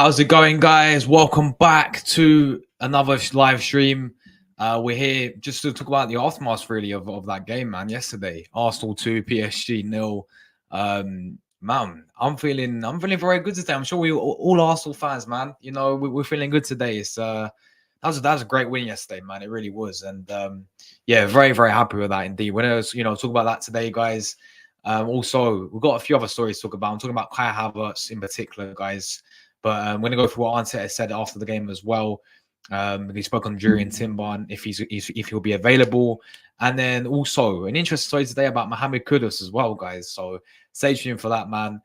How's it going, guys? Welcome back to another live stream. We're here just to talk about the aftermath, really, of that game, man. Yesterday, Arsenal 2, PSG 0. Man, I'm feeling very good today. I'm sure we all Arsenal fans, man. You know, we're feeling good today. It's that was a great win yesterday, man. It really was, and yeah, very happy with that indeed. We're gonna talk about that today, guys. Also, we've got a few other stories to talk about. I'm talking about Kai Havertz in particular, guys. But I'm going to go through what Arteta said after the game as well. He spoke on Jurriën Timber if he'll be available, and then also an interesting story today about Mohammed Kudus as well, guys. So stay tuned for that, man.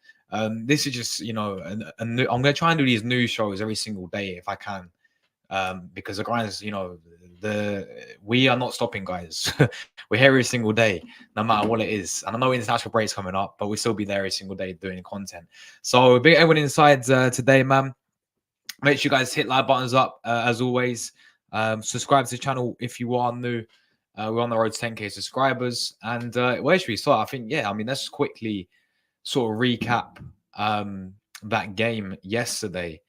This is just I'm going to try and do these news shows every single day if I can, because the guys, we are not stopping, guys. We're here every single day, no matter what it is. And I know international break's coming up, but we'll still be there every single day doing content. So big everyone inside today, man. Make sure you guys hit like buttons up as always. Subscribe to the channel if you are new. We're on the road to 10k subscribers. And where should we start? I think, let's quickly sort of recap that game yesterday.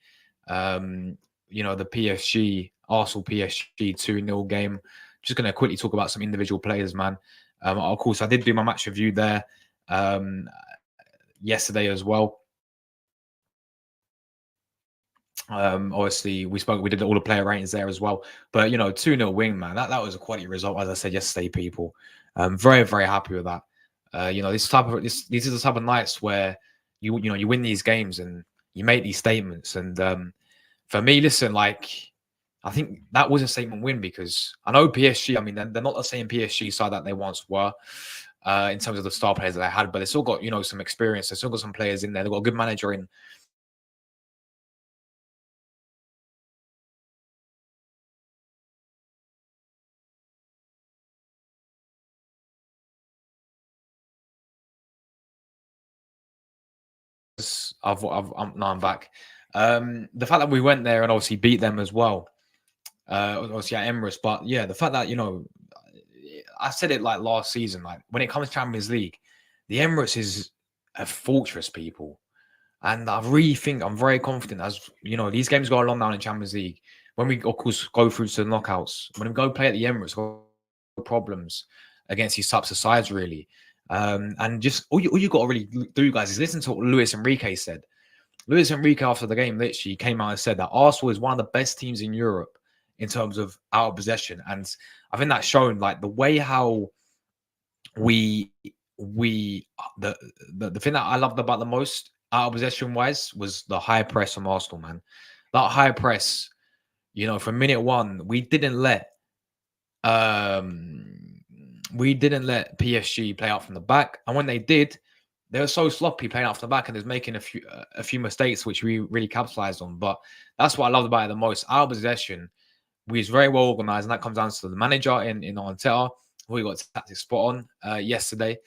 The PSG, Arsenal PSG 2-0 game. Just going to quickly talk about some individual players, man. Of course, I did do my match review there yesterday as well. Obviously, we did all the player ratings there as well. But, 2-0 win, man. That was a quality result, as I said yesterday, people. Very happy with that. These are the type of nights where you win these games and you make these statements. And for me, listen, I think that was a statement win because I know PSG, they're not the same PSG side that they once were in terms of the star players that they had, but they still got, some experience. They still got some players in there. They've got a good manager in. I'm back. The fact that we went there and obviously beat them as well, obviously at Emirates, but yeah, the fact that I said it like last season, like when it comes to Champions League, the Emirates is a fortress, people, and I really think I'm very confident as these games go along now in Champions League. When we of course go through to the knockouts, when we go play at the Emirates, got problems against these types of sides, really. And just all you got to really do, guys, is listen to what Luis Enrique said. Luis Enrique, after the game, literally came out and said that Arsenal is one of the best teams in Europe in terms of out of possession. And I think that's shown, like, the way how the thing that I loved about the most out of possession wise was the high press from Arsenal, man. That high press, from minute one, we didn't let PSG play out from the back, and when they did, they were so sloppy playing out from the back, and there's making a few mistakes which we really capitalized on. But that's what I loved about it the most. Our possession, we was very well organized, and that comes down to the manager in Arteta. We got tactics spot on yesterday,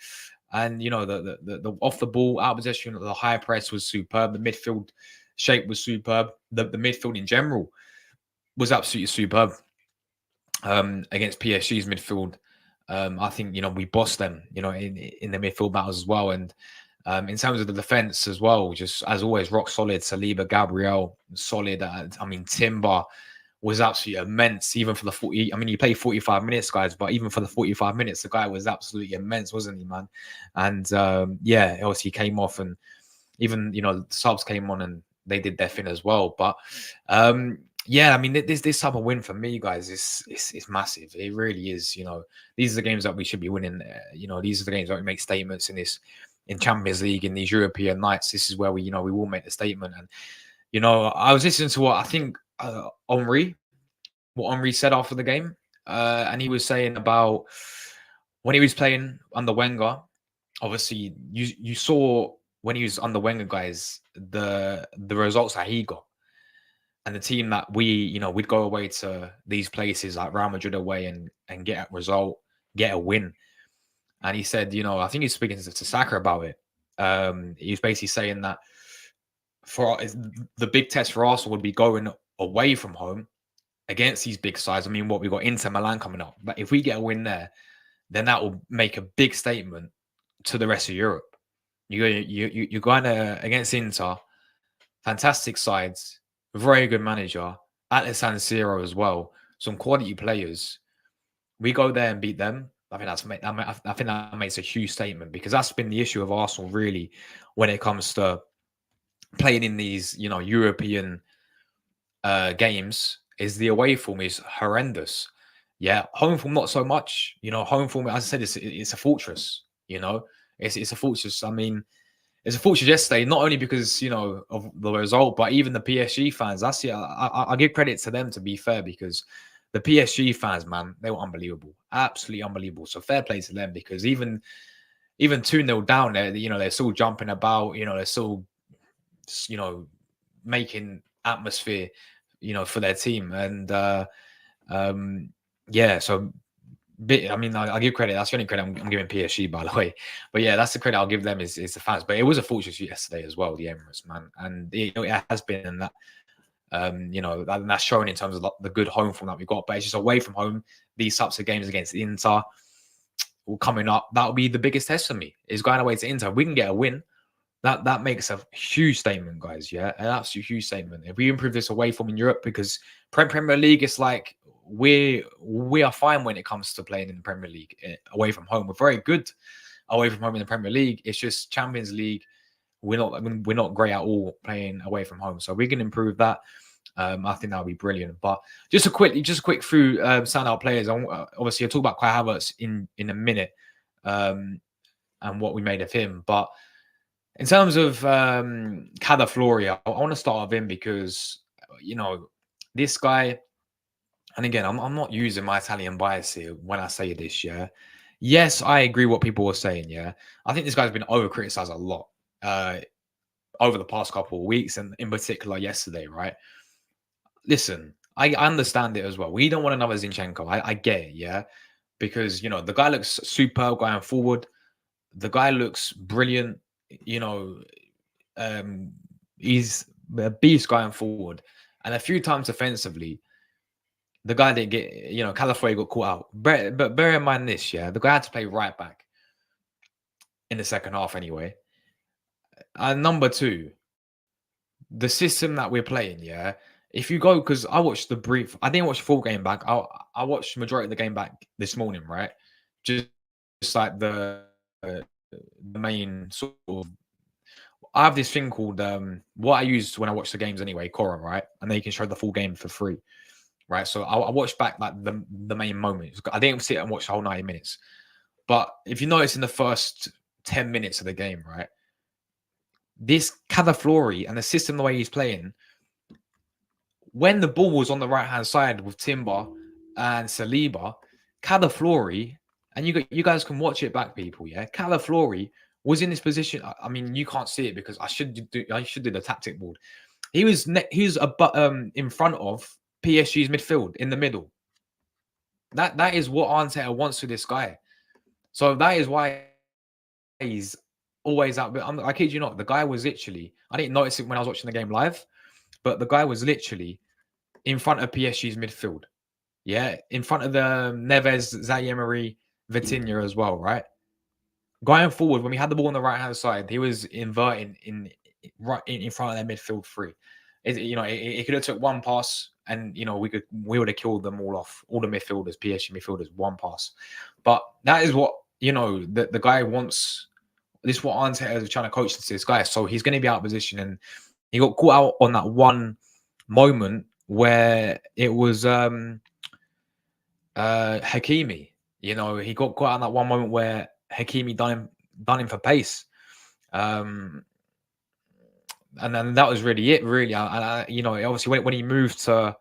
and the off the ball out possession, the high press was superb. The midfield shape was superb. The midfield in general was absolutely superb against PSG's midfield. I think we bossed them, in the midfield battles as well, and in terms of the defense as well, just as always, rock solid. Saliba, Gabriel, solid. Timber was absolutely immense, even for the 40. He played 45 minutes, guys, but even for the 45 minutes, the guy was absolutely immense, wasn't he, man? And yeah, obviously he came off, and even the subs came on and they did their thing as well. But yeah, this type of win for me, guys, is massive. It really is. These are the games that we should be winning. These are the games that we make statements in Champions League, in these European nights. This is where we will make the statement. And I was listening to what I think Henry said after the game, and he was saying about when he was playing under Wenger. Obviously, you saw when he was under Wenger, guys, the results that he got. And the team that we'd go away to these places like Real Madrid away and get a result, get a win. And he said, I think he's speaking to Saka about it. He was basically saying that for the big test for Arsenal would be going away from home against these big sides. What we got Inter Milan coming up, but if we get a win there, then that will make a big statement to the rest of Europe. You're going against Inter, fantastic sides. very good manager at the San Siro as well. Some quality players. We go there and beat them. I think I think that makes a huge statement, because that's been the issue of Arsenal really when it comes to playing in these, European games. Is the away form is horrendous. Yeah, home form not so much. Home form, as I said, it's a fortress. It's a fortress. I mean, it's a fortress yesterday, not only because of the result, but even the PSG fans. That's it. I give credit to them, to be fair, because the PSG fans, man, they were unbelievable, absolutely unbelievable. So fair play to them, because even 2-0 down there, they're still jumping about. They're still making atmosphere, for their team. And yeah, so I mean, I give credit. That's the only credit I'm giving PSG, by the way. But yeah, that's the credit I'll give them is the fans. But it was a fortress yesterday as well, the Emirates, man, and it has been. And that that's shown in terms of the good home form that we got. But it's just away from home. These types of games against Inter coming up, that'll be the biggest test for me. Is going away to Inter. If we can get a win, that makes a huge statement, guys. Yeah, an absolute huge statement. If we improve this away from in Europe, because Premier League, it's like we are fine when it comes to playing in the Premier League away from home. We're very good away from home in the Premier League. It's just Champions League. We're not great at all playing away from home. So we can improve that. I think that'll be brilliant. But just a quick through standout players. Obviously, I'll talk about Kai Havertz in a minute and what we made of him. But in terms of Cadafloria, I want to start with him because this guy. And again, I'm not using my Italian bias here when I say this. Yeah, yes, I agree what people were saying. Yeah, I think this guy's been over criticized a lot over the past couple of weeks, and in particular yesterday. Right? Listen, I understand it as well. We don't want another Zinchenko. I get it. Yeah, because the guy looks superb going forward. The guy looks brilliant. He's a beast going forward, and a few times offensively. The guy didn't get, Calafioeri got caught out. But bear in mind this, yeah, the guy had to play right back in the second half anyway. And number two, the system that we're playing, yeah. If you go, because I watched I didn't watch the full game back. I watched the majority of the game back this morning, right? Just like the main sort of. I have this thing called what I use when I watch the games anyway, Cora, right? And they can show the full game for free. Right, so I watched back like the main moments. I didn't sit and watch the whole 90 minutes. But if you notice in the first 10 minutes of the game, right, this Cadaflory and the system, the way he's playing, when the ball was on the right-hand side with Timber and Saliba, Cadaflory, and you guys can watch it back, people, yeah, Cadaflory was in this position. I mean, you can't see it because I should do the tactic board. He was in front of PSG's midfield in the middle. That is what Arteta wants for this guy. So that is why he's always out. I kid you not, the guy was literally, I didn't notice it when I was watching the game live, but the guy was literally in front of PSG's midfield. Yeah, in front of the Neves, Zaire-Emery, Vitinha as well, right? Going forward, when we had the ball on the right-hand side, he was inverting in front of their midfield three. It could have took one pass, and we would have killed them all off, all the midfielders, PSG midfielders, one pass. But that is what the guy wants. This is what Arteta is trying to coach to this guy. So he's going to be out of position, and he got caught out on that one moment where it was Hakimi. He got caught out on that one moment where Hakimi done him for pace. And then that was really it, really. Obviously when he moved to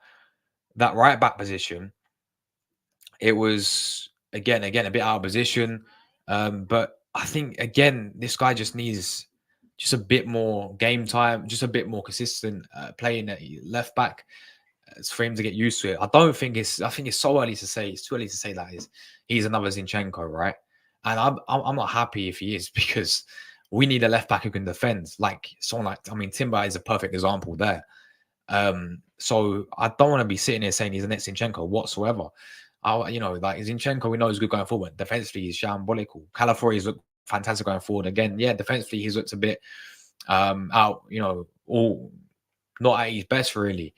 that right back position, it was again a bit out of position. But I think again, this guy just needs just a bit more game time, just a bit more consistent playing at left back for him to get used to it. I think it's so early to say. It's too early to say that he's another Zinchenko, right? And I'm not happy if he is, because we need a left back who can defend. Timber is a perfect example there. So I don't want to be sitting here saying he's the next Zinchenko whatsoever. Zinchenko, we know is good going forward. Defensively, he's shambolical. Calafioeri's looked fantastic going forward. Again, yeah, defensively, he's looked a bit out, all not at his best, really.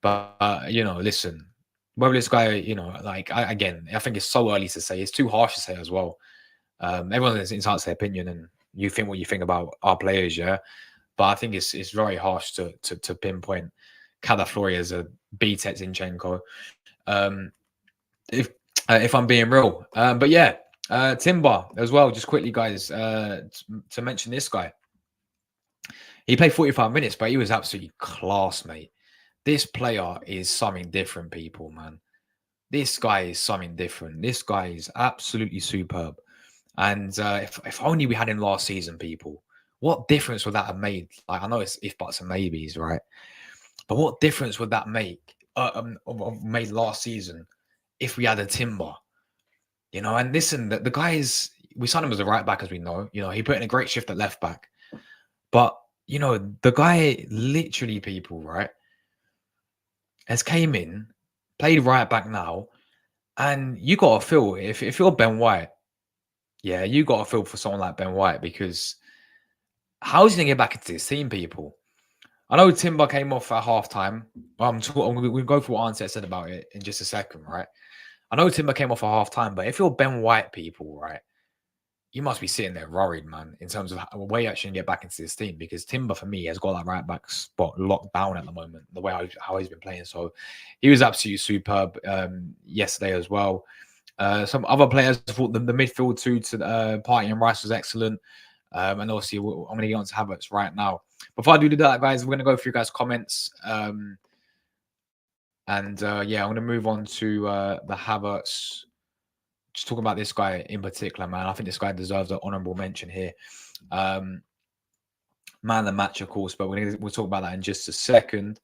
But, listen, whether this guy, like, again, I think it's so early to say. It's too harsh to say as well. Everyone is entitled to their opinion, and you think what you think about our players, yeah. But I think it's very harsh to pinpoint Calaflori as a B-Tech Zinchenko. If I'm being real. But yeah, Timber as well. Just quickly, guys, to mention this guy. He played 45 minutes, but he was absolutely class, mate. This player is something different, people, man. This guy is something different. This guy is absolutely superb. And if only we had him last season, people, what difference would that have made? Like, I know it's if, buts, and maybes, right? But what difference would that make? Made last season if we had a Timber, And listen, the guy is. We signed him as a right back, as we know. He put in a great shift at left back, but the guy literally, people, right, has came in, played right back now, and you got to feel if you're Ben White, yeah, you got to feel for someone like Ben White, because how is he gonna get back into this team, people? I know Timber came off at halftime. We'll go for what Arnett said about it in just a second, right? I know Timber came off at halftime, but if you're Ben White, people, right, you must be sitting there worried, man, in terms of where you actually get back into this team, because Timber, for me, has got that right back spot locked down at the moment, the way how he's been playing. So he was absolutely superb yesterday as well. Some other players, I thought the midfield too, to Partey and Rice was excellent. And obviously, I'm going to get on to Havertz right now. Before I do that, guys, we're going to go through guys' comments. Yeah, I'm going to move on to the Havertz. Just talking about this guy in particular, man. I think this guy deserves an honourable mention here. Man of the match, of course, but we'll talk about that in just a second.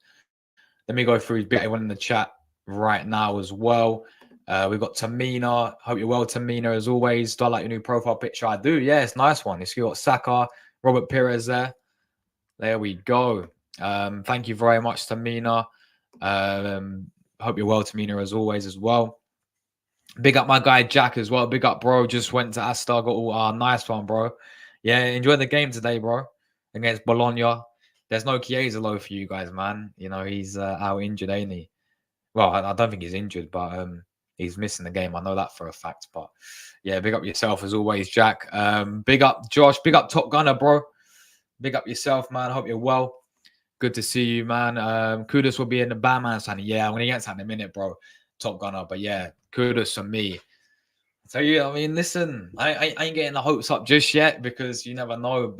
Let me go through everyone in the chat right now as well. We've got Tamina. Hope you're well, Tamina, as always. Do I like your new profile picture? I do. Yeah, it's a nice one. It's got Saka, Robert Pires there. There we go. Thank you very much, Tamina. Hope you're well, Tamina, as always, as well. Big up my guy Jack as well. Big up, bro. Just went to Astor. Got all nice one, bro. Yeah, enjoy the game today, bro. Against Bologna. There's no Chiesa low for you guys, man. He's out injured, ain't he? Well, I don't think he's injured, but he's missing the game. I know that for a fact. But yeah, big up yourself as always, Jack. Big up Josh. Big up Top Gunner, bro. Big up yourself, man. Hope you're well. Good to see you, man. Kudus will be in the Batman signing. Yeah, I'm gonna get that in a minute, bro. Top Gunner, but yeah, Kudus for me. So yeah, I mean, listen, I ain't getting the hopes up just yet, because you never know.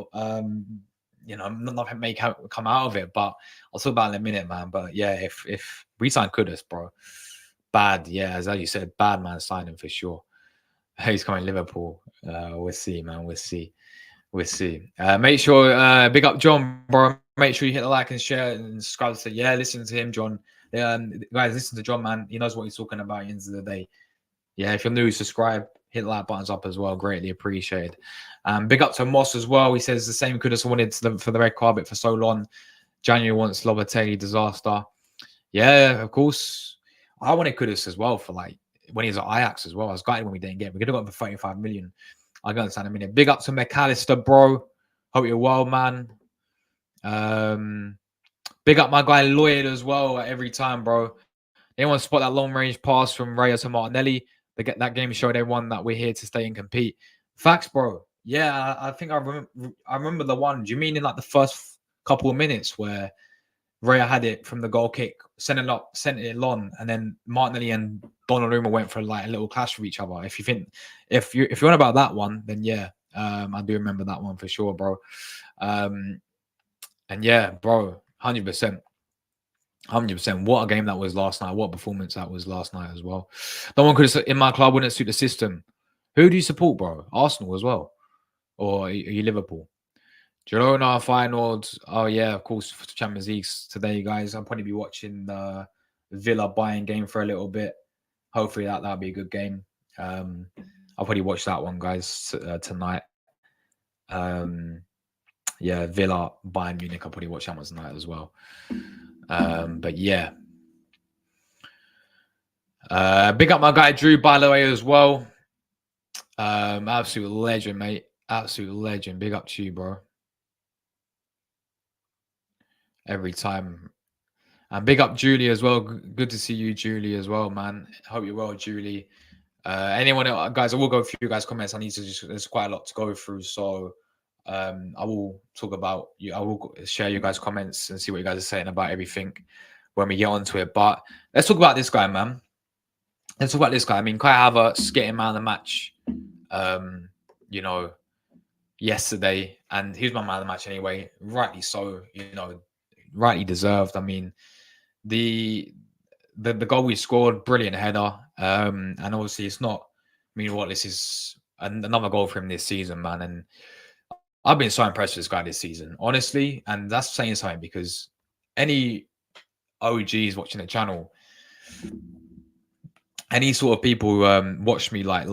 Nothing may come out of it, but I'll talk about it in a minute, man. But yeah, if we sign Kudus, bro, bad. Yeah, as you said, bad man signing for sure. He's coming Liverpool. We'll see, man. We'll see. Make sure, big up John, bro. Make sure you hit the like and share and subscribe. To yeah, listen to him, John. Guys, listen to John, man. He knows what he's talking about at the end of the day. Yeah, if you're new, subscribe, hit the like buttons up as well. Greatly appreciated. Big up to Moss as well. He says the same Kudus wanted for the red carpet for so long. January wants Lobatelli disaster. Yeah, of course. I wanted Kudus as well for like when he was at Ajax as well. I was gutted when we didn't get him. We could have got him for 35 million. I'll go understand in a minute. Big up to McAllister, bro. Hope you're well, man. Big up my guy Lloyd as well every time, bro. Anyone spot that long range pass from Raya to Martinelli? They get that game showed everyone that we're here to stay and compete. Facts, bro. Yeah, I think I remember the one. Do you mean in like the first couple of minutes where Raya had it from the goal kick, sent it on, and then Martinelli and Donnarumma went for like a little clash with each other. If you're on about that one, then yeah, I do remember that one for sure, bro. And yeah, bro, 100%. 100%. What a game that was last night. What a performance that was last night as well. No one could have, in my club, wouldn't suit the system. Who do you support, bro? Arsenal as well? Or are you Liverpool? Girona finals. Oh, yeah, of course, for Champions League today, guys. I'll probably be watching the Villa Bayern game for a little bit. Hopefully that'll be a good game. I'll probably watch that one, guys, tonight. Yeah, Villa Bayern Munich. I'll probably watch that one tonight as well. But yeah. Big up my guy Drew, by the way, as well. Absolute legend, mate. Absolute legend. Big up to you, bro. Every time And big up Julie as well. Good to see you, Julie, as well, man. Hope you're well, Julie. Anyone else, guys, I will go through you guys' comments. I need to just, there's quite a lot to go through. So I will talk about you. I will share you guys' comments and see what you guys are saying about everything when we get onto it. But let's talk about this guy, man. Let's talk about this guy. I mean, Kai Havertz getting man of the match, you know, yesterday. And he was my man of the match anyway. Rightly so, you know, rightly deserved. I mean, the goal we scored, brilliant header. And obviously it's not, I mean, what, this is another goal for him this season, man. And I've been so impressed with this guy this season, honestly. And that's saying something, because any OGs watching the channel, any sort of people who watched me like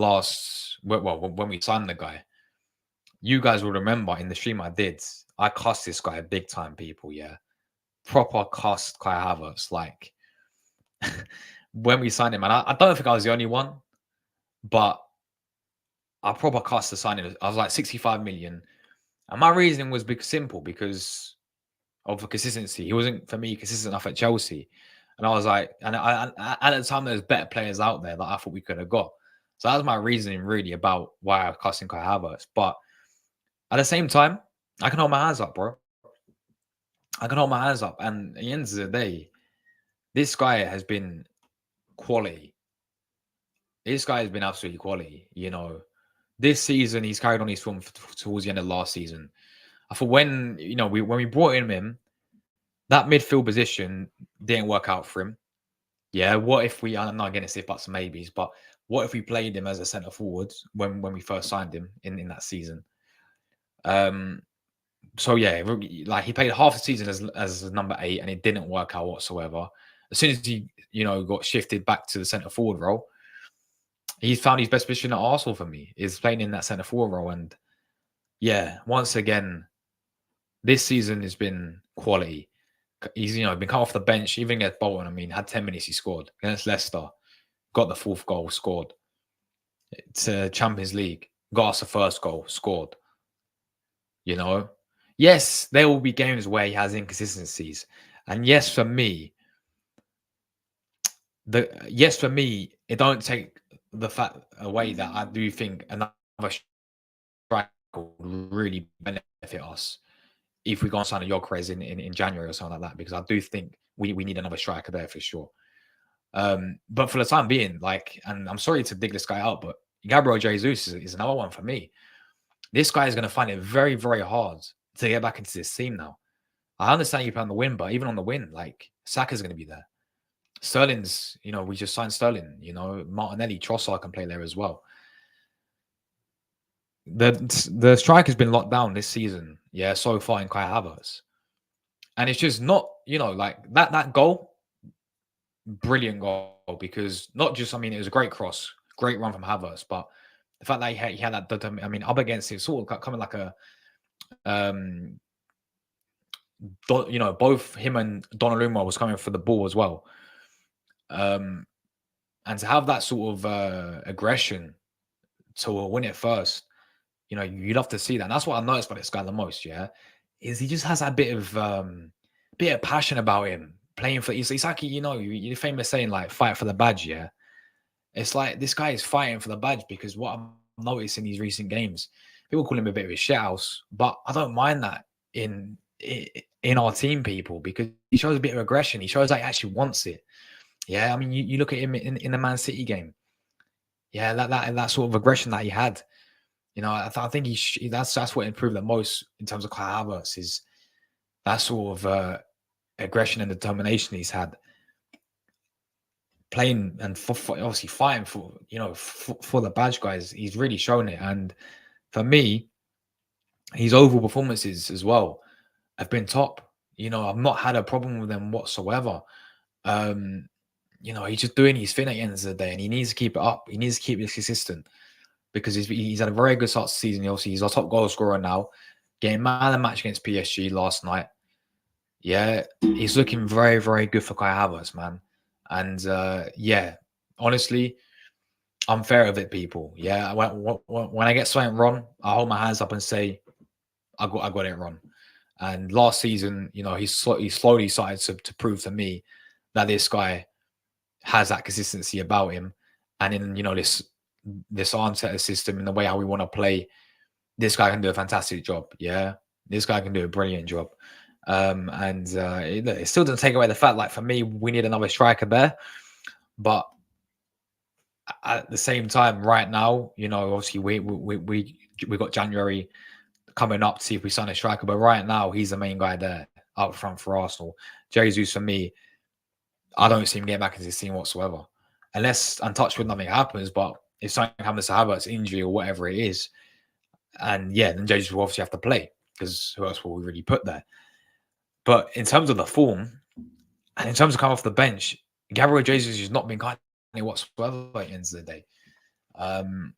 when we signed the guy, you guys will remember in the stream I did, I cussed this guy big time, people. Yeah, proper cussed Kai Havertz. Like when we signed him, and I don't think I was the only one, but I proper cussed the signing. I was like 65 million, and my reasoning was simple, because of the consistency. He wasn't, for me, consistent enough at Chelsea. And I was like, and at the time, there's better players out there that I thought we could have got. So that was my reasoning really about why I was cussing Kai Havertz. But at the same time, I can hold my hands up, bro. I can hold my hands up. And at the end of the day, this guy has been quality. This guy has been absolutely quality. You know, this season, he's carried on his form towards the end of last season. I thought when we brought him in, that midfield position didn't work out for him. Yeah, what if we? I'm not going to say buts and maybes, but what if we played him as a centre forward when we first signed him in that season? So yeah, like he played half the season as number 8, and it didn't work out whatsoever. As soon as he got shifted back to the centre forward role, he's found his best position at Arsenal for me, is playing in that centre forward role. And yeah, once again, this season has been quality. He's been cut off the bench, even against Bolton. I mean, had 10 minutes, he scored against Leicester, got the 4th goal, scored. It's Champions League, got us the 1st goal, scored. Yes, there will be games where he has inconsistencies, and yes, for me, it don't take the fact away that I do think another striker would really benefit us if we go and sign a Gyökeres in January or something like that, because I do think we need another striker there for sure. But for the time being, and I'm sorry to dig this guy out, but Gabriel Jesus is another one for me. This guy is going to find it very, very hard to get back into this team now. I understand you play on the win, but even on the win, like Saka's going to be there. Sterling's, we just signed Sterling. Martinelli, Trossard can play there as well. The strike has been locked down this season, yeah, so far in Kai Havertz. And it's just not, like that goal, brilliant goal, because not just, it was a great cross, great run from Havertz, but the fact that he had that, up against it, sort of coming like a, both him and Donnarumma was coming for the ball as well. And to have that sort of aggression to win it first, you'd love to see that. And that's what I noticed about this guy the most, yeah, is he just has that bit of passion about him playing for. It's like, you're famous saying like fight for the badge, yeah. It's like this guy is fighting for the badge, because what I've noticed in these recent games, people call him a bit of a shithouse, but I don't mind that in our team, people, because he shows a bit of aggression. He shows that he actually wants it. Yeah, you look at him in the Man City game. Yeah, that sort of aggression that he had. I think that's what improved the most in terms of Kai Havertz, is that sort of aggression and determination he's had, playing and obviously fighting for for the badge, guys. He's really shown it, and for me, his overall performances as well have been top. I've not had a problem with them whatsoever. He's just doing his thing at the end of the day, and he needs to keep it up. He needs to keep it consistent, because he's had a very good start to the season. Obviously, he's our top goal scorer now, getting man of the match against PSG last night. Yeah, he's looking very, very good for Kai Havertz, man. And yeah, honestly, I'm fair of it, people. Yeah, when I get something wrong, I hold my hands up and say, I got it wrong. And last season, you know, he slowly started to prove to me that this guy has that consistency about him. And in, you know, this Arteta system, in the way how we want to play, this guy can do a fantastic job. Yeah, this guy can do a brilliant job. It still doesn't take away the fact, like, for me, we need another striker there. But at the same time, right now, you know, obviously we got January coming up to see if we sign a striker. But right now, he's the main guy there up front for Arsenal. Jesus, for me, I don't see him getting back into this team whatsoever, unless untouched with nothing happens. But if something happens to Havertz, injury or whatever it is, and yeah, then Jesus will obviously have to play, because who else will we really put there? But in terms of the form and in terms of coming off the bench, Gabriel Jesus has not been kind of whatsoever at the end of the day.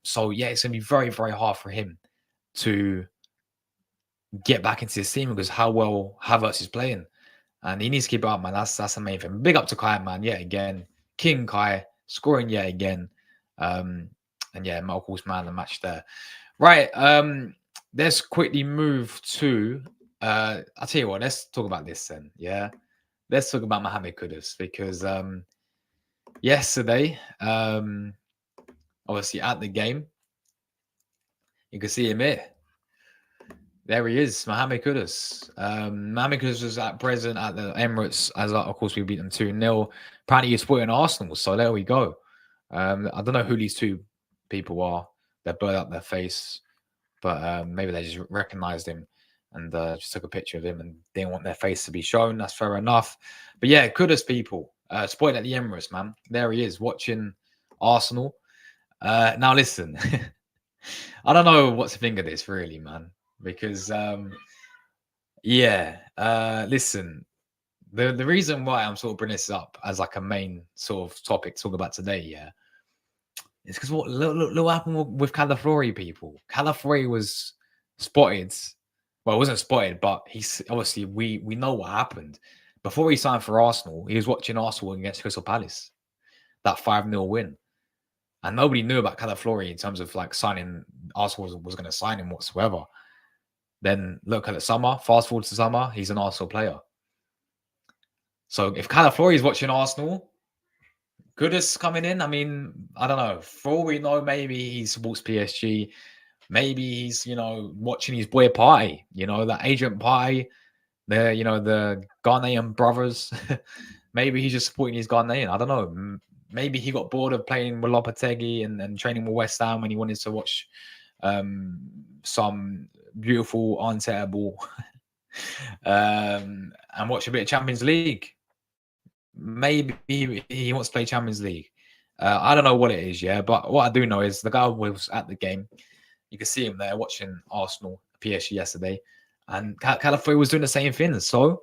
So yeah, it's gonna be very, very hard for him to get back into this team because how well Havertz is playing. And he needs to keep it up, man. That's the main thing. Big up to Kai, man. Yet again. King Kai scoring yet again. And yeah, Michael's man of the match there. Right. Let's quickly move to I'll tell you what, let's talk about this then. Yeah. Let's talk about Mohammed Kudus, because yesterday, obviously at the game, you can see him here. There he is, Mohammed Kudus. Mohammed Kudus was at present at the Emirates, as of course we beat them 2-0. Apparently he's supporting Arsenal, so there we go. I don't know who these two people are. They blurred up their face, but maybe they just recognized him and just took a picture of him and didn't want their face to be shown. That's fair enough. But yeah, Kudus people, supporting at the Emirates, man. There he is, watching Arsenal. Now listen, I don't know what to think of this really, man. Because listen, the reason why I'm sort of bringing this up as like a main sort of topic to talk about today, yeah, is because look what happened with Calafiori, people. Calafiori was spotted. Well, it wasn't spotted, but he's obviously we know what happened. Before he signed for Arsenal, he was watching Arsenal against Crystal Palace, that 5-0 win. And nobody knew about Calafiori in terms of like signing. Arsenal was going to sign him whatsoever. Then look at the summer, fast forward to summer, he's an Arsenal player. So if Calafiori is watching Arsenal, Kudus coming in, I mean, I don't know. For all we know, maybe he supports PSG. Maybe he's, you know, watching his boy Party, you know, that agent Party, the Ghanaian brothers. Maybe he's just supporting his Ghanaian. I don't know. Maybe he got bored of playing with Lopetegui and training with West Ham when he wanted to watch some beautiful untable and watch a bit of Champions League. Maybe he wants to play Champions League. I don't know what it is, yeah, but what I do know is the guy was at the game. You can see him there watching Arsenal PSG yesterday, and Calafiori was doing the same thing. So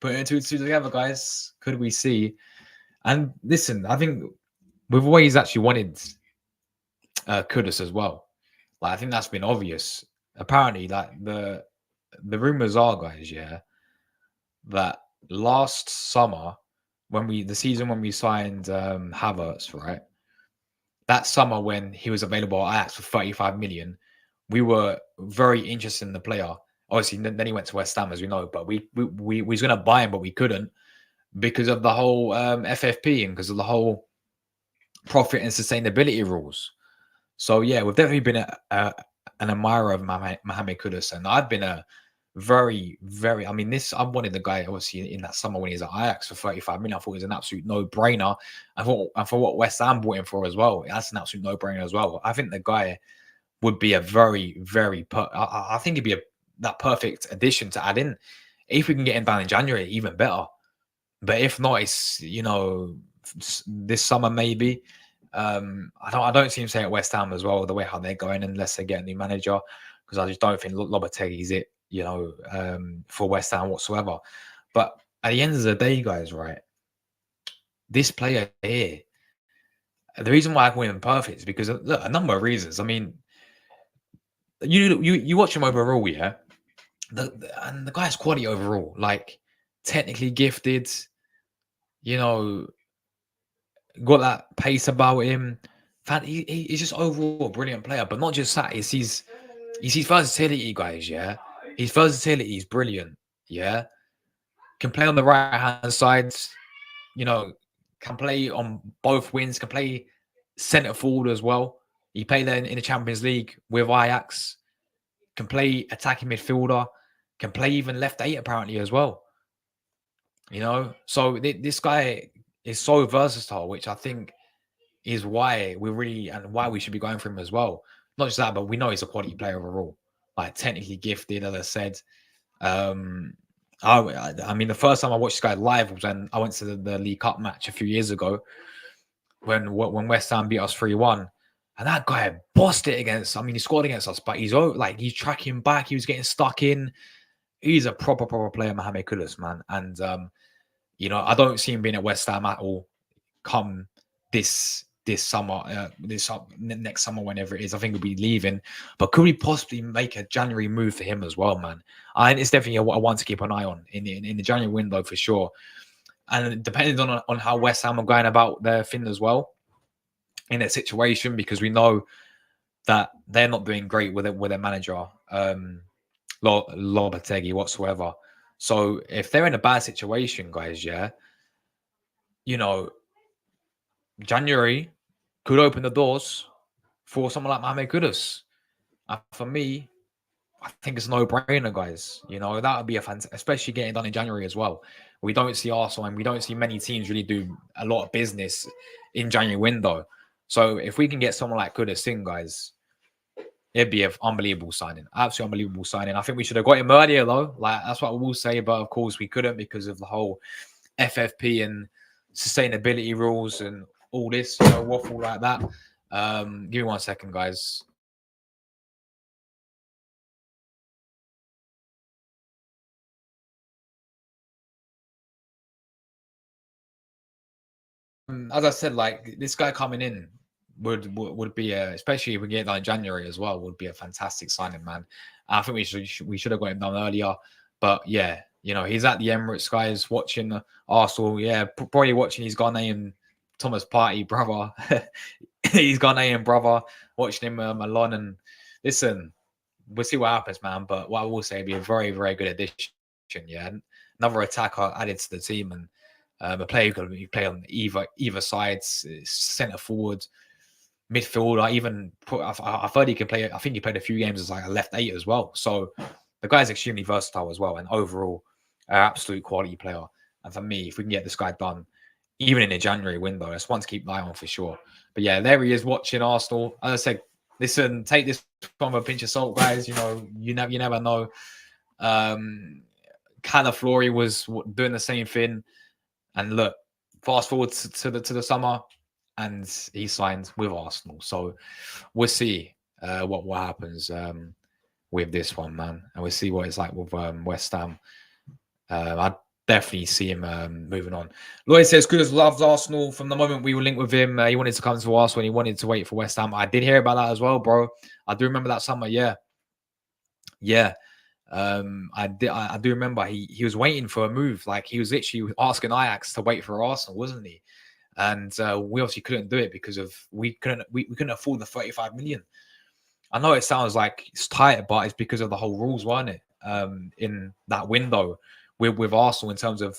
putting two together, guys, could we see? And listen, I think we've always actually wanted Kudus as well. Like, I think that's been obvious. Apparently, like the rumors are, guys, yeah, that last summer the season when we signed Havertz, right? That summer when he was available at Ajax for 35 million, we were very interested in the player. Obviously, then he went to West Ham, as we know, but we was going to buy him, but we couldn't because of the whole FFP and because of the whole profit and sustainability rules. So yeah, we've definitely been an admirer of Mohammed Kudus, and I've been a very, very. I mean, I wanted the guy obviously in that summer when he was at Ajax for 35 million. I thought it was an absolute no-brainer. And for what West Ham bought him for as well, that's an absolute no-brainer as well. I think the guy would be a very, very. I think he'd be that perfect addition to add in. If we can get him down in January, even better. But if not, it's this summer maybe. I don't see him staying at West Ham as well, the way how they're going, unless they get a new manager, because I just don't think Lopetegui is it, for West Ham whatsoever. But at the end of the day, guys, right, this player here, the reason why I call him perfect is because look, a number of reasons. I mean, you watch him overall, yeah, and the guy's quality overall, like technically gifted, got that pace about him. He's just overall a brilliant player. But not just that, it's his versatility, guys, yeah. His versatility is brilliant. Yeah, can play on the right hand side. You know, can play on both wings. Can play centre forward as well. He played there in the Champions League with Ajax. Can play attacking midfielder. Can play even left 8 apparently as well. You know, so this guy is so versatile, which I think is why we really and why we should be going for him as well. Not just that, but we know he's a quality player overall. Like technically gifted, as I said. Um, I mean, the first time I watched this guy live was when I went to the League Cup match a few years ago when West Ham beat us 3-1. And that guy bossed it against. I mean, he scored against us, but he's tracking back. He was getting stuck in. He's a proper player, Mohammed Kudus, man. And you know, I don't see him being at West Ham at all come this summer, next summer, whenever it is. I think he'll be leaving. But could we possibly make a January move for him as well, man? And it's definitely a one to keep an eye on in the January window for sure. And depending on how West Ham are going about their thing as well in their situation, because we know that they're not doing great with their manager, Lopetegui whatsoever. So if they're in a bad situation, guys, yeah, you know, January could open the doors for someone like Mohammed Kudus. For me, I think it's a no-brainer, guys. You know, that would be a fantastic, especially getting done in January as well. We don't see Arsenal and we don't see many teams really do a lot of business in January window. So if we can get someone like Kudus in, guys, it'd be an unbelievable signing. Absolutely unbelievable signing. I think we should have got him earlier, though. Like, that's what I will say. But, of course, we couldn't because of the whole FFP and sustainability rules and all this, you know, waffle like that. Give me 1 second, guys. As I said, like, this guy coming in would be especially if we get done in January as well, would be a fantastic signing, man. I think we should have got him done earlier, but yeah, you know, he's at the Emirates, guys, watching Arsenal. Yeah, probably watching his Ghanaian Thomas Partey brother, his Ghanaian brother, watching him alone. And listen, we'll see what happens, man. But what I will say, it'd be a very good addition. Yeah, another attacker added to the team, and a player who can play on either sides, centre forward, midfielder. Even I've heard he can play. I think he played a few games as like a left 8 as well. So the guy's extremely versatile as well, and overall, an absolute quality player. And for me, if we can get this guy done, even in the January window, that's one to keep an eye on for sure. But yeah, there he is watching Arsenal. As I said, listen, take this from a pinch of salt, guys. You know, you never know. Calaflori was doing the same thing. And look, fast forward to the summer, and he signed with Arsenal. So we'll see what happens with this one, man, and we'll see what it's like with West Ham. I definitely see him moving on. Lloyd says Kudus loves Arsenal from the moment we were linked with him. He wanted to come to Arsenal and he wanted to wait for West Ham. I did hear about that as well, bro. I do remember that summer. Yeah. I do remember he was waiting for a move. Like, he was literally asking Ajax to wait for Arsenal, wasn't he? And we obviously couldn't do it because of we couldn't afford the 35 million. I know it sounds like it's tight, but it's because of the whole rules, weren't it? In that window with Arsenal in terms of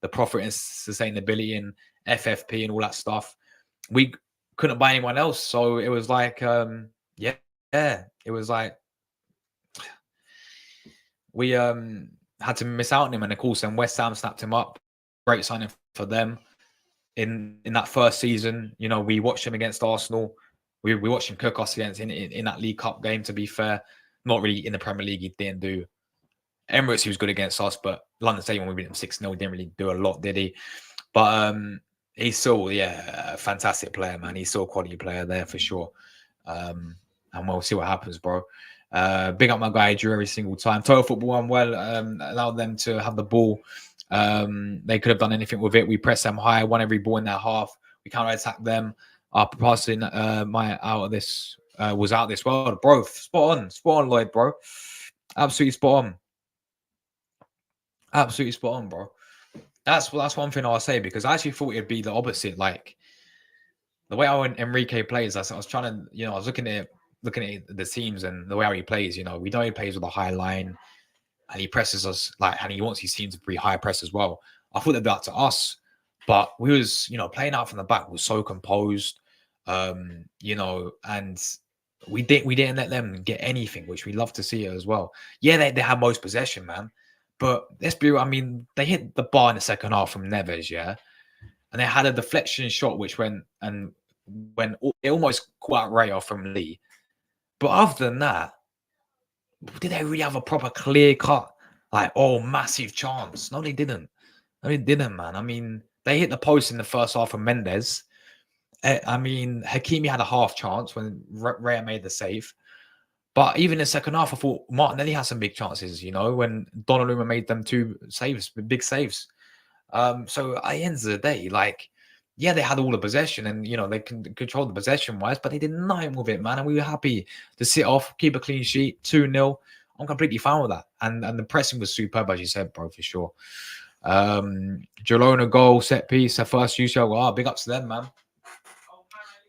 the profit and sustainability and FFP and all that stuff. We couldn't buy anyone else, so it was like it was like we had to miss out on him, and of course, then West Ham snapped him up. Great signing for them in that first season. You know, we watched him against Arsenal. We watched him cook us against in that League Cup game. To be fair, not really in the Premier League. He didn't do. Emirates, he was good against us, but London Stadium, when we beat him 6-0, he didn't really do a lot, did he? But he's still, a fantastic player, man. He's still a quality player there for sure. And we'll see what happens, bro. Big up my guy Drew every single time. Total Football won well, allowed them to have the ball. They could have done anything with it. We pressed them high, won every ball in their half. We counter-attacked them. Our passing was out this world, bro. Spot on, Lloyd, bro. Absolutely spot on, bro. That's one thing I'll say, because I actually thought it'd be the opposite. Like, the way Enrique plays, I was trying to, I was looking at the teams and the way how he plays. We know he plays with a high line. and he presses us like, and he wants his team to be high press as well. I thought they'd do that to us, but we was, playing out from the back was so composed, and we didn't let them get anything, which we love to see as well. Yeah, they had most possession, man, but let's be real. I mean, they hit the bar in the second half from Neves, yeah, and they had a deflection shot which went and when it almost caught out Raya from Lee. But other than that, did they really have a proper clear cut, like, massive chance? No, they didn't. No, they didn't, man. I mean, they hit the post in the first half from Mendes. I mean, Hakimi had a half chance when Raya made the save. But even in the second half, I thought Martinelli had some big chances, when Donnarumma made them 2 saves, big saves. So at the end of the day, like, yeah, they had all the possession and, they can control the possession-wise, but they did nothing with it, man. And we were happy to sit off, keep a clean sheet, 2-0. I'm completely fine with that. And the pressing was superb, as you said, bro, for sure. Girona goal, set piece, their first UCL goal. Big ups to them, man.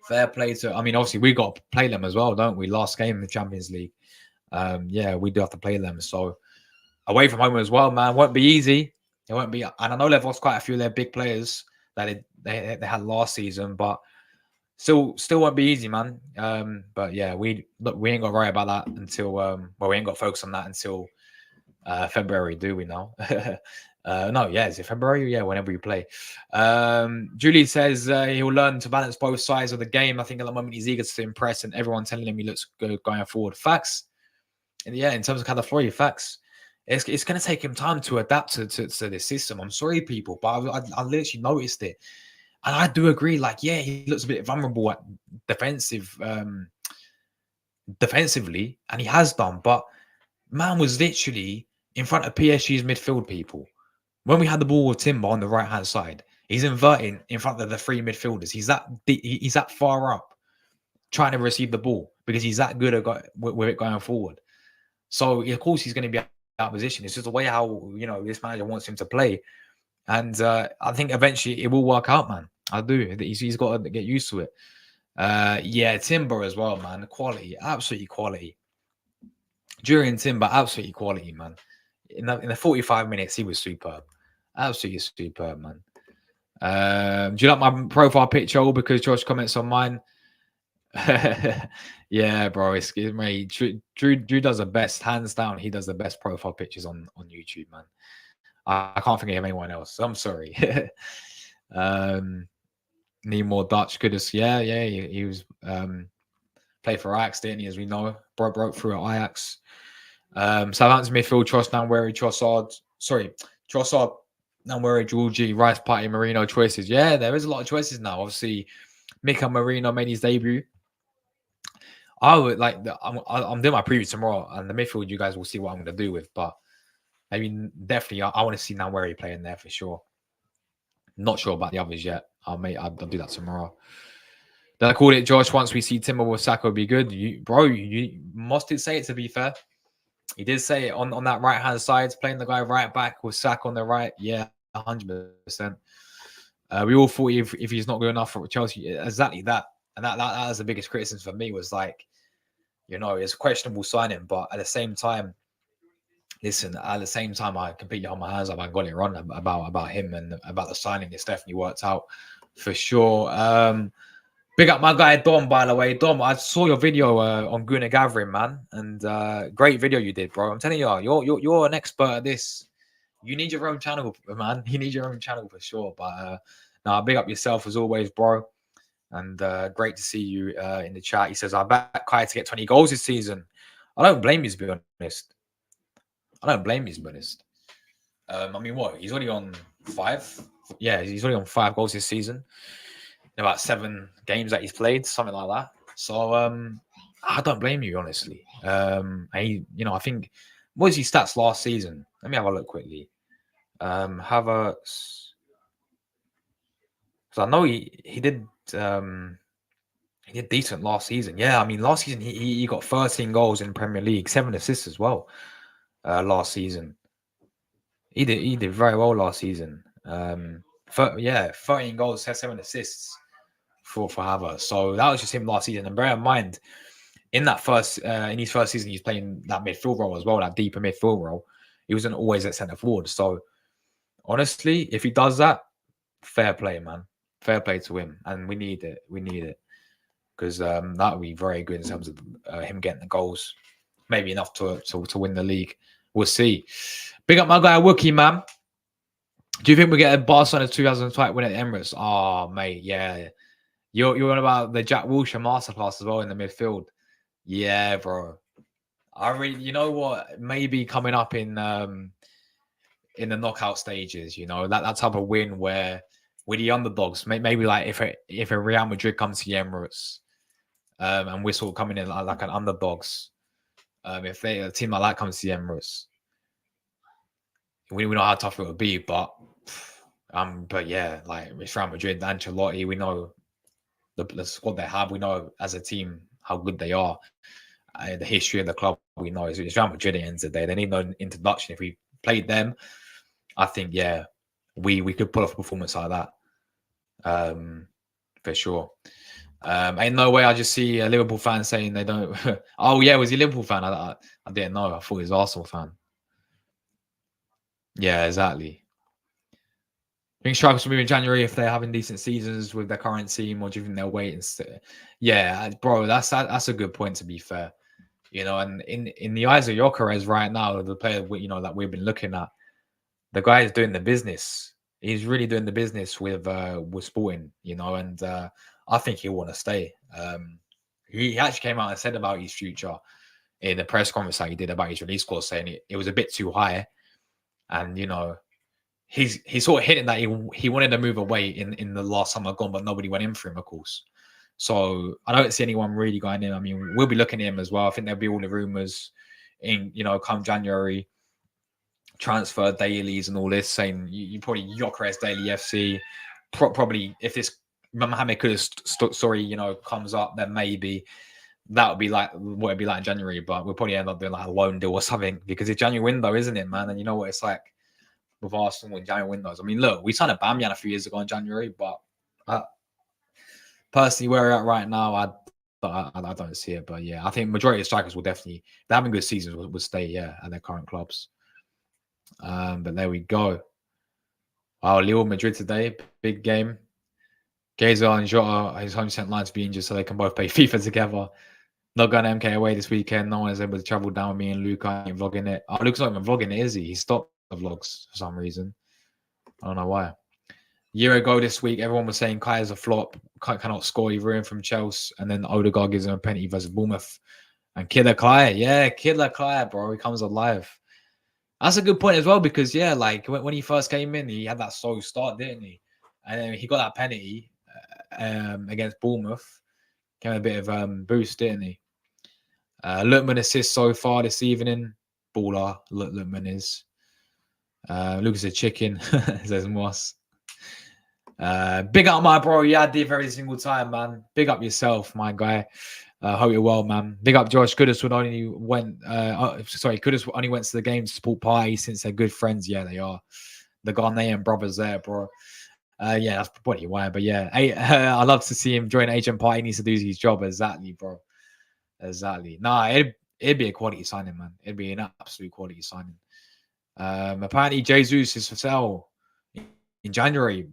Fair play to, I mean, obviously we got to play them as well, don't we? Last game in the Champions League. Yeah, we do have to play them. So away from home as well, man. Won't be easy. It won't be, and I know they've lost quite a few of their big players that they had last season, but still won't be easy, man. But yeah, we ain't got to worry about that until we ain't got to focus on that until February, do we now? No, yeah, is it February? Yeah, whenever we play. Julie says he'll learn to balance both sides of the game. I think at the moment he's eager to impress, and everyone telling him he looks good going forward. Facts. And yeah, in terms of California, facts. It's going to take him time to adapt to this system. I'm sorry, people, but I literally noticed it. And I do agree, like, yeah, he looks a bit vulnerable at defensively, and he has done. But man was literally in front of PSG's midfield people. When we had the ball with Timber on the right-hand side, he's inverting in front of the 3 midfielders. He's that far up trying to receive the ball because he's that good with it going forward. So, of course, he's going to be out of position. It's just the way how, this manager wants him to play. And I think eventually it will work out, man. I do. He's got to get used to it. Yeah, Timber as well, man. Quality, absolutely quality. During Timber, absolutely quality, man. In the 45 minutes, he was superb. Absolutely superb, man. Do you like my profile picture? Because Josh comments on mine. Yeah, bro. It's mate. Drew does the best, hands down. He does the best profile pictures on YouTube, man. I can't think of anyone else. I'm sorry. Need more Dutch. Kudus. Yeah. He was played for Ajax, didn't he? As we know, broke through at Ajax. Southampton midfield: Trossard, Nwaneri, Georgie, Rice, Party, Marino choices. Yeah, there is a lot of choices now. Obviously, Mika Marino made his debut. I would like I'm doing my preview tomorrow, and the midfield you guys will see what I'm going to do with. But I mean, definitely, I want to see Nwaneri playing there for sure. Not sure about the others yet. I'll do that tomorrow. Then I called it, Josh. Once we see Timber with Saka, be good. You must did say it, to be fair. He did say it on that right hand side, playing the guy right back with Saka on the right. Yeah, 100%. We all thought if he's not good enough for Chelsea, exactly that. And that was the biggest criticism for me, was like, it's a questionable signing, but at the same time, I completely hold my hands up. I got it wrong about him and about the signing. It's definitely worked out for sure. Big up my guy Dom, by the way. Dom, I saw your video on Guna Gathering, man, and great video you did, bro. I'm telling you, you're an expert at this. You need your own channel, man. You need your own channel for sure. But no, big up yourself as always, bro. And great to see you in the chat. He says, I back Kai to get 20 goals this season. I don't blame you, to be honest. I mean, what? He's already on 5? Yeah, he's already on 5 goals this season. In about 7 games that he's played, something like that. So I don't blame you, honestly. I think, what was his stats last season? Let me have a look quickly. Havertz. Because I know he did decent last season. Yeah, I mean, last season he got 13 goals in Premier League, 7 assists as well. Last season, he did very well last season. 13 goals, 7 assists for Havertz. So that was just him last season. And bear in mind, in his first season, he's playing that midfield role as well, that deeper midfield role. He wasn't always at centre forward. So honestly, if he does that, fair play, man. Fair play to him, and we need it. We need it because that would be very good in terms of him getting the goals. Maybe enough to win the league. We'll see. Big up my guy Wookie, man. Do you think we get a Barcelona 2005 win at the Emirates? Oh, mate, yeah. You're on about the Jack Wilshere masterclass as well in the midfield. Yeah, bro. I really, you know what? Maybe coming up in the knockout stages, you know, that type of win where we're the underdogs. Maybe like if a Real Madrid comes to the Emirates, and we're sort of coming in like an underdogs. If a team like that comes to the Emirates, we know how tough it would be, but yeah, like it's Real Madrid, Ancelotti, we know the squad they have, we know as a team how good they are. The history of the club, we know it's Real Madrid at the end of the day. They need no introduction. If we played them, I think, yeah, we could pull off a performance like that. For sure. Ain't no way I just see a Liverpool fan saying they don't. Oh, yeah, was he a Liverpool fan? I didn't know. I thought he was an Arsenal fan. Yeah, exactly. I think strikers will move in January if they're having decent seasons with their current team, or do you think they'll wait and yeah, bro, that's a good point, to be fair. You know, and in the eyes of Gyökeres right now, the player, you know, that we've been looking at, the guy is doing the business. He's really doing the business with Sporting, you know, and I think he'll want to stay. He actually came out and said about his future in the press conference that he did about his release clause, saying it was a bit too high, and you know, he's sort of hitting that he wanted to move away in the last summer gone, but nobody went in for him, of course. So I don't see anyone really going in. I mean, we'll be looking at him as well. I think there'll be all the rumors in, you know, come January, transfer dailies and all this, saying you probably Gyökeres Daily FC. Probably if this Mohammed Kudus story, you know, comes up, then maybe that would be like what it'd be like in January. But we'll probably end up doing like a loan deal or something, because it's January window, isn't it, man? And you know what it's like with Arsenal in January windows. I mean, look, we signed a Bamyan a few years ago in January, but personally, where we're at right now, I don't see it. But yeah, I think majority of strikers will definitely, if they're having good seasons, will stay, yeah, at their current clubs. But there we go. Wow, Real Madrid today, big game. Gaza and Jota, his 100% line to be injured, so they can both play FIFA together. Not going to MK away this weekend. No one is able to travel down with me and Luke. I ain't vlogging it. Oh, Luke's not even vlogging it, is he? He stopped the vlogs for some reason. I don't know why. Year ago this week, everyone was saying Kai is a flop. Kai cannot score. He ruined from Chelsea. And then Odegaard gives him a penalty versus Bournemouth. And Killer Kai. Yeah, Killer Kai, bro. He comes alive. That's a good point as well, because, yeah, like when he first came in, he had that slow start, didn't he? And then he got that penalty against Bournemouth. Gave him a bit of boost, didn't he? Lookman assists so far this evening. Baller, Lookman is. Lucas a chicken, says Moss. Big up my bro Yadif every single time, man. Big up yourself, my guy. Hope you're well, man. Big up Josh. Kudus Kudus only went to the game to support Party since they're good friends. Yeah, they are. The Ghanaian brothers there, bro. Yeah, that's probably why. But yeah, I love to see him join Agent Party. He needs to do his job. Exactly, bro. Exactly. Nah, it'd be a quality signing, man. It'd be an absolute quality signing. Apparently, Jesus is for sale in January.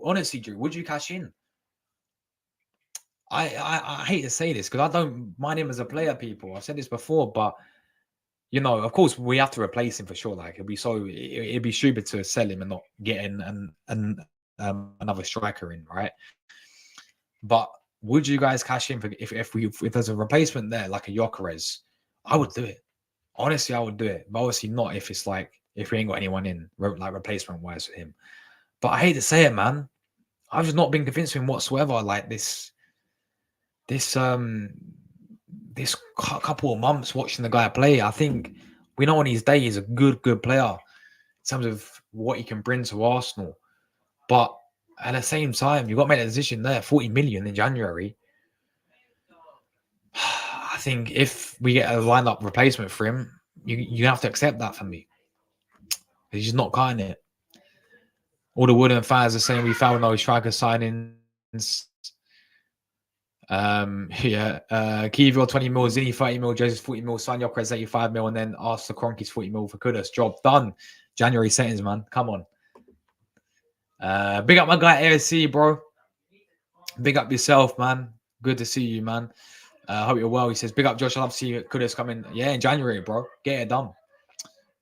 Honestly, Drew, would you cash in? I hate to say this because I don't mind him as a player, people. I've said this before, but you know, of course, we have to replace him for sure. Like it'd be stupid to sell him and not get in another striker in, right? But would you guys cash in if there's a replacement there, like a Gyökeres? I would do it. Honestly, I would do it. But obviously not if it's like if we ain't got anyone in like replacement wise for him. But I hate to say it, man. I've just not been convinced of him whatsoever. Like this couple of months watching the guy play, I think we know on his day he's a good player in terms of what he can bring to Arsenal. But at the same time, you've got to make a decision there. 40 million in January. I think if we get a lineup replacement for him, you have to accept that for me. He's just not cutting it. All the Woodland fans are saying we found no striker signings. Yeah. Kivil 20 mil, Zini 30 mil, Joseph 40 mil, Sanyokres 85 mil, and then ask the Cronkies 40 mil for Kudus. Job done. January settings, man. Come on. Big up my guy ASC, bro. Big up yourself, man. Good to see you, man. Hope you're well. He says, big up Josh. I love to see you. Kudus coming. Yeah, in January, bro. Get it done.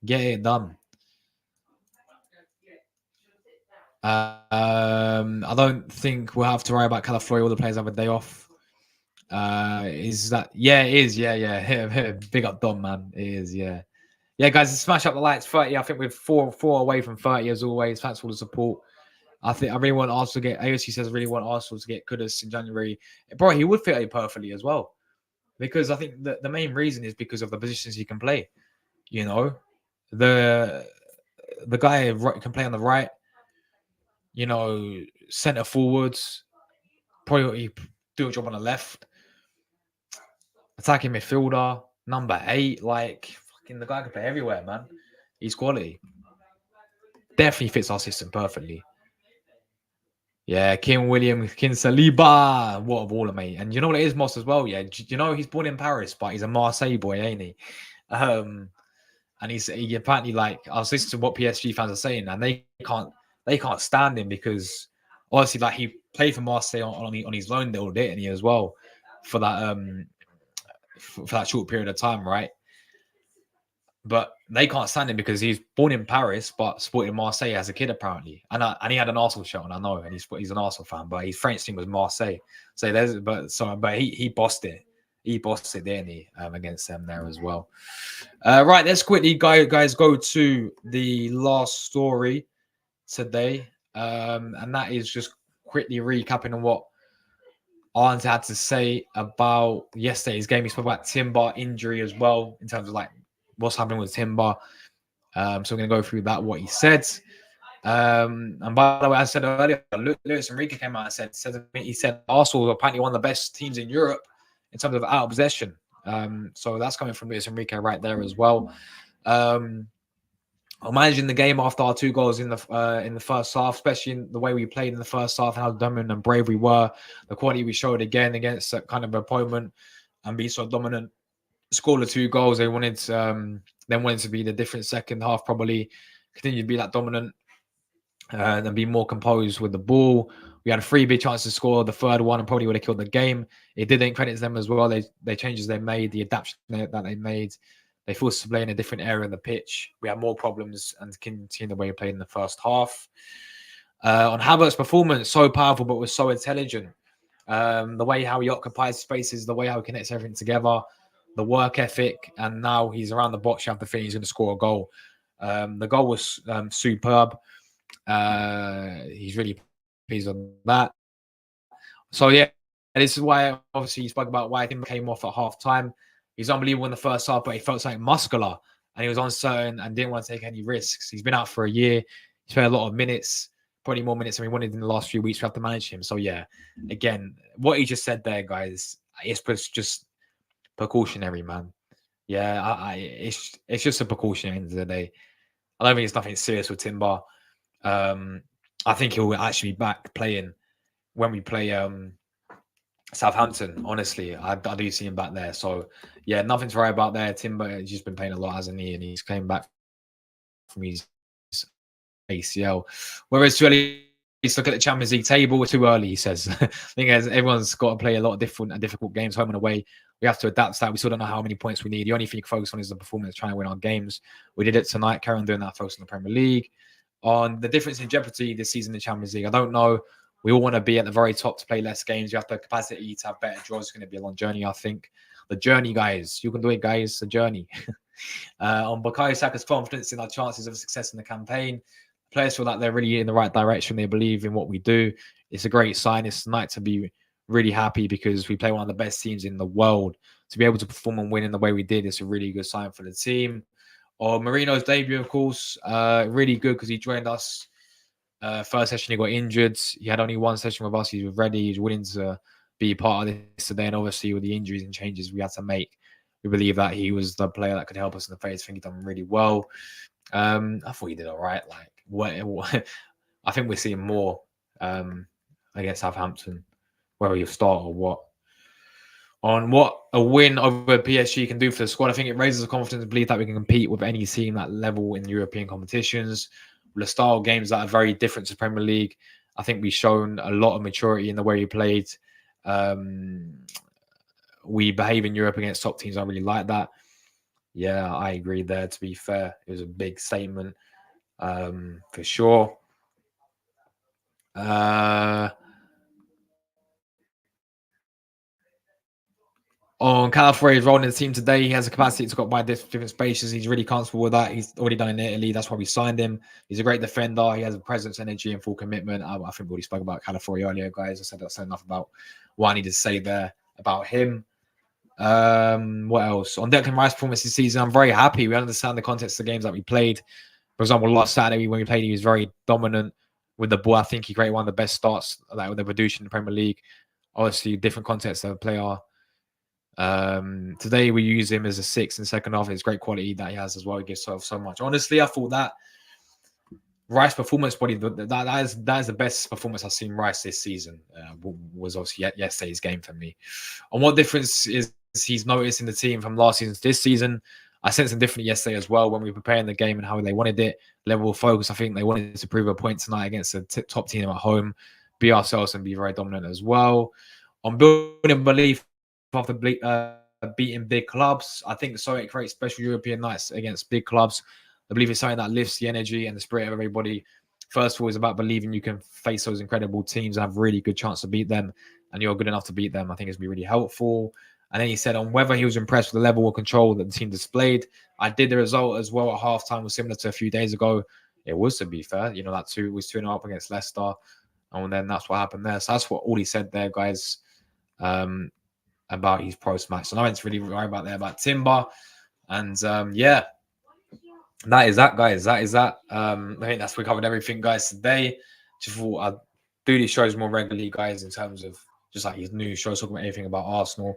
Get it done. I don't think we'll have to worry about California. All the players have a day off. Is that? Yeah, it is. Yeah. Big up Dom, man. It is. Yeah. Yeah, guys, smash up the lights. 30. I think we're four away from 30 as always. Thanks for the support. I really want Arsenal to get. AOC says I really want Arsenal to get Kudus in January. Bro, he would fit it perfectly as well, because I think the main reason is because of the positions he can play. You know, the guy can play on the right. You know, centre forwards. Probably do a job on the left. Attacking midfielder, number 8. Like, fucking the guy can play everywhere, man. He's quality. Definitely fits our system perfectly. Yeah, Kim Williams, Kin Saliba. What a baller, mate. And you know what it is, Moss, as well? Yeah, you know he's born in Paris, but he's a Marseille boy, ain't he? And he apparently, like, I was listening to what PSG fans are saying, and they can't stand him because obviously, like, he played for Marseille on his loan deal, didn't he, as well, for that for that short period of time, right? But they can't stand him because he's born in Paris, but sported in Marseille as a kid, apparently. And he had an Arsenal shirt on, I know, and he's an Arsenal fan, but his French team was Marseille. So he bossed it. He bossed it, didn't he, against them there as well. Right, let's quickly, guys, go to the last story today, and that is just quickly recapping on what Arns had to say about yesterday's game. He spoke about Timber injury as well, in terms of like what's happening with Timber. So we're going to go through that, what he said. And by the way, I said earlier, Luis Enrique came out and said Arsenal are apparently one of the best teams in Europe in terms of out of possession. So that's coming from Luis Enrique right there as well. Managing the game after our 2 goals in the first half, especially in the way we played in the first half, how dominant and brave we were, the quality we showed again against that kind of opponent and be so dominant. Scored the 2 goals. They wanted to be the different second half, probably continue to be that dominant and be more composed with the ball. We had 3 big chances to score. The third one and probably would have killed the game. It didn't. Credit them as well. They changes they made, the adaptation that they made. They forced us to play in a different area in the pitch. We had more problems and continue the way we played in the first half. On Havertz's performance, so powerful, but was so intelligent. The way how he occupies spaces, the way how he connects everything together, the work ethic, and now he's around the box. You have to think he's going to score a goal. The goal was superb. He's really pleased on that. So yeah, this is why obviously he spoke about why he came off at half time. He's unbelievable in the first half, but he felt something muscular and he was uncertain and didn't want to take any risks. He's been out for a year. He's played a lot of minutes, probably more minutes than we wanted in the last few weeks. We have to manage him. So yeah, again, what he just said there, guys, it's just precautionary, man. Yeah, it's just a precaution at the end of the day. I don't think it's nothing serious with Timber. I think he'll actually be back playing when we play Southampton. Honestly, I do see him back there. So yeah, nothing to worry about there. Timber has just been playing a lot, hasn't he? And he's came back from his ACL. Whereas too early to look at the Champions League table, it's too early, he says. I think everyone's got to play a lot of different and difficult games, home and away. We have to adapt to that. We still don't know how many points we need. The only thing you can focus on is the performance, trying to win our games. We did it tonight. Carry on doing that, focus on the Premier League. On the difference in jeopardy this season in the Champions League, I don't know. We all want to be at the very top to play less games. You have the capacity to have better draws. It's going to be a long journey, I think. The journey, guys. You can do it, guys. The journey. On Bukayo Saka's confidence in our chances of success in the campaign. Players feel like they're really in the right direction. They believe in what we do. It's a great sign. It's nice to be really happy because we play one of the best teams in the world. To be able to perform and win in the way we did, it's a really good sign for the team. Or Marino's debut, of course, really good because he joined us. First session, he got injured. He had only 1 session with us. He was ready. He's willing to be part of this today. And obviously, with the injuries and changes we had to make, we believe that he was the player that could help us in the phase. I think he's done really well. I thought he did all right. Like, I think we're seeing more against Southampton, whether you start or what. on what a win over PSG can do for the squad. I think it raises the confidence and belief that we can compete with any team at level in European competitions. With the style of games that are very different to Premier League, I think we've shown a lot of maturity in the way we played. We behave in Europe against top teams. I really like that. Yeah, I agree there. To be fair, it was a big statement for sure. On Calafiori's role in the team today, he has the capacity to go by different spaces. He's really comfortable with that. He's already done it in Italy. That's why we signed him. He's a great defender. He has a presence, energy, and full commitment. I think we already spoke about Calafiori earlier, guys. I said enough about what I need to say there about him. What else? On Declan Rice performance this season, I'm very happy. We understand the context of the games that we played. For example, last Saturday when we played, he was very dominant with the ball. I think he created one of the best starts that they produced in the Premier League. Obviously, different context of the player. Today we use him as a 6 in the second half. It's great quality that he has as well. He gives so much. Honestly, I thought that Rice performance body that is the best performance I've seen Rice this season. Was obviously yesterday's game for me. On what difference is he's noticed in the team from last season to this season? I sensed something different yesterday as well when we were preparing the game and how they wanted it. Level of focus. I think they wanted to prove a point tonight against the top team at home, be ourselves and be very dominant as well. On building belief after beating big clubs, I think so it creates special European nights against big clubs. I believe it's something that lifts the energy and the spirit of everybody. First of all, it's about believing you can face those incredible teams and have a really good chance to beat them, and you're good enough to beat them. I think it's be really helpful. And then he said on whether he was impressed with the level of control that the team displayed. I did the result as well at halftime was similar to a few days ago. It was, to be fair, that was 2-0 up against Leicester, and then that's what happened there. So that's all he said there, guys. About his post match. So nothing to really worry about there about Timber. And yeah, that is that, guys. That is that. I think we covered everything, guys, today. Just thought I'd do these shows more regularly, guys, in terms of just like his new shows, talking about anything about Arsenal.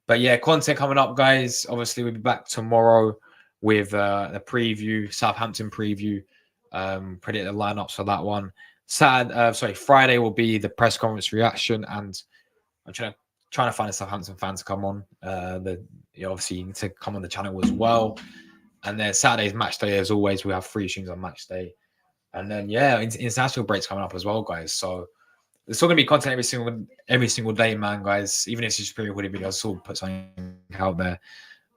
But yeah, content coming up, guys. Obviously, we'll be back tomorrow with the preview, Southampton preview. Predict the lineups for that one. Friday will be the press conference reaction, and I'm trying to find a Southampton fan to come on. Obviously you need to come on the channel as well. And then Saturday's match day, as always. We have 3 streams on match day. And then international breaks coming up as well, guys. So there's still gonna be content every single day, man, guys. Even if it's just pre-recorded videos, I'll still put something out there.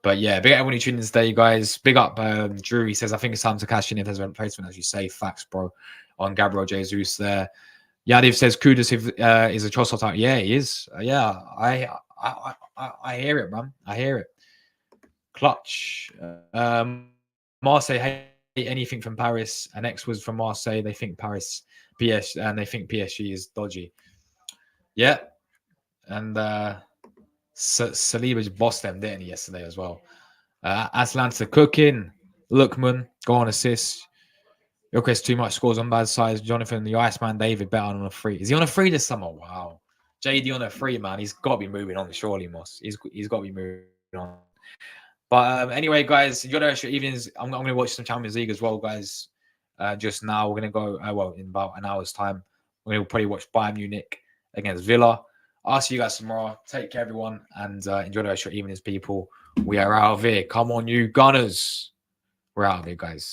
But yeah, big up everyone who tuned in today, guys. Big up Drew. He says, I think it's time to cash in if there's a replacement, as you say. Facts, bro. On Gabriel Jesus there. Yadiv says Kudus is a Trossard type. Yeah, he is. Yeah, I hear it, man. I hear it. Clutch. Marseille hate anything from Paris. An ex was from Marseille. They think and they think PSG is dodgy. Yeah. And Saliba just bossed them, didn't he, yesterday as well? Atlanta cooking. Lookman, go on assist. Jokic too much scores on bad sides. Jonathan, the Iceman, David bet on a 3. Is he on a 3 this summer? Wow. JD on a 3, man. He's got to be moving on, surely, Moss. He's got to be moving on. But anyway, guys, enjoy the rest of your evenings. I'm going to watch some Champions League as well, guys. Just now, we're going to go, in about an hour's time. We're going to probably watch Bayern Munich against Villa. I'll see you guys tomorrow. Take care, everyone, and enjoy the rest of your evenings, people. We are out of here. Come on, you Gunners. We're out of here, guys.